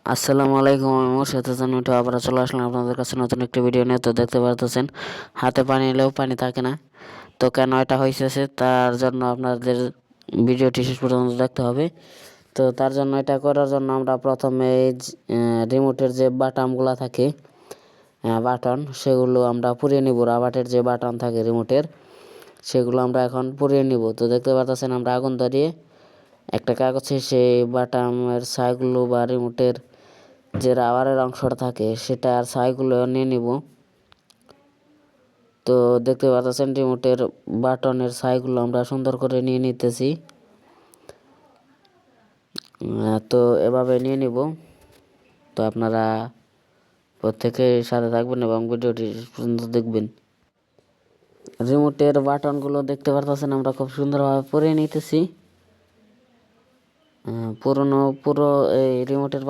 আসসালামু আলাইকুম, আমি মুর্শিদ হাসান মিঠু আবার চলে আসলাম আপনাদের কাছে নতুন একটি ভিডিও নিয়ে। তো দেখতে পারতেছেন হাতে পানি এলেও পানি থাকে না। তো কেন এটা হয়েছে তার জন্য আপনাদের ভিডিওটি শেষ পর্যন্ত দেখতে হবে। তো তার জন্য এটা করার জন্য আমরা প্রথমে রিমোটের যে বাটনগুলো থাকে বাটন সেগুলো আমরা পুড়িয়ে নিব। রাবারের যে বাটন থাকে রিমোটের সেগুলো আমরা এখন পুড়িয়ে নিব। তো দেখতে পারতেছেন আমরা আগুন ধরিয়ে একটা কাগজে সেই বাটনের ছাইগুলো বা রিমোটের যে রাবারের অংশটা থাকে সেটার ছাইগুলো নিয়ে নিব। তো দেখতে পাচ্ছেন রিমোটের বাটনের ছাইগুলো আমরা সুন্দর করে নিয়ে নিতেছি। তো এভাবে নিয়ে নিব। তো আপনারা প্রত্যেকের সাথে থাকবেন এবং ভিডিওটি পর্যন্ত দেখবেন। রিমোটের বাটনগুলো দেখতে পাচ্ছেন আমরা খুব সুন্দরভাবে পরে নিতেছি। পুরো এই রিমোটের